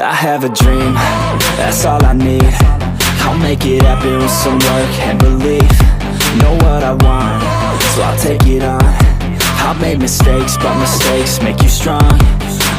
I have a dream, that's all I need. I'll make it happen with some work and belief. Know what I want, so I'll take it on. I've made mistakes, but mistakes make you strong.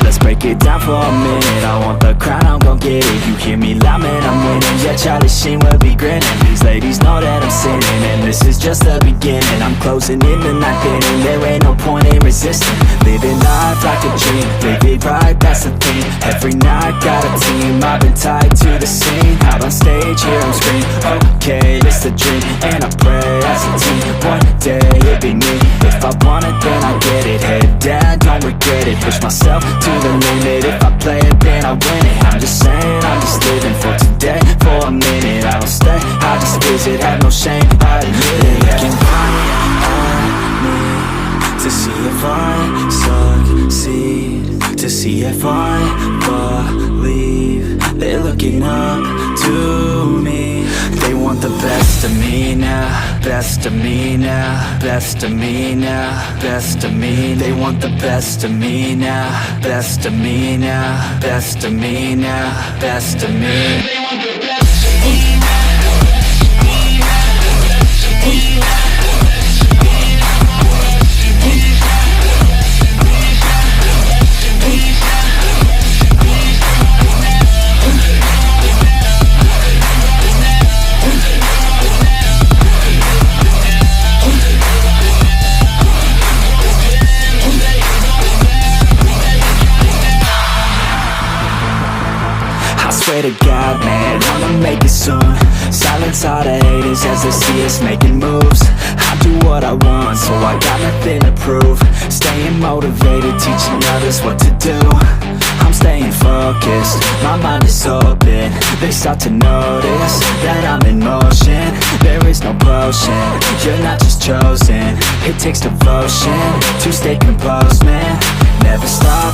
Let's break it down for a minute. I want the crown, I'm gon' get it. You hear me loud, man, I'm winning. Yeah, Charlie Sheen will be grinning. These ladies know that I'm sinning, and this is just the beginning. I'm closing in the ninth inning. There ain't no point in resisting. Living life like a dream, live it right, that's the thing. Every night, got a team, I've been tied to the scene. Out on stage, hear them scream, okay, it's the dream. And I pray as a team, one day it'll be me. If I want it, then I get it. Head down, don't regret it. Push myself to the limit. If I play it, then I win it. I'm just saying, I'm just living for today. For a minute, I don't stay, I just visit. Have no shame, I admit it. Looking right at me to see if I succeed, to see if I believe. They're looking up to me. They want the best of me now, best of me now, best of me now, best of me. They want the best of me now, best of me now, best of me now, best of me. They want the best of me now. Swear to God, man, I'ma make it soon. Silence all the haters as they see us making moves. I do what I want, so I got nothing to prove. Staying motivated, teaching others what to do. I'm staying focused, my mind is open. They start to notice that I'm in motion. There is no potion, you're not just chosen. It takes devotion to stay composed, man. Never stop,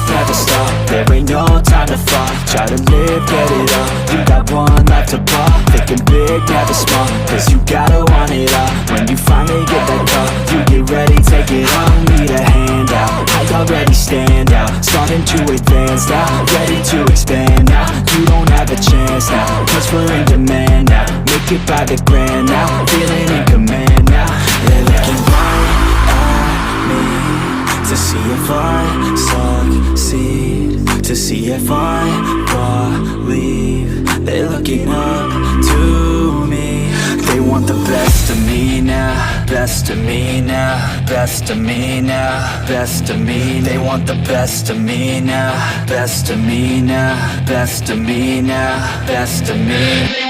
there ain't no time to fall. Try to live, get it all, you got one life to ball. Thinking big, never small, cause you gotta want it all. When you finally get that call, you get ready, take it on. Need a hand out, I already stand out. Starting to advance now, ready to expand now. You don't have a chance now, cause we're in demand now. Make it by the grand now, feeling in command now. They're looking right at me to see if I succeed, to see if I believe. They're looking up to me. They want the best of me now, best of me now, best of me now, best of me. They want the best of me now, best of me now, best of me now, best of me.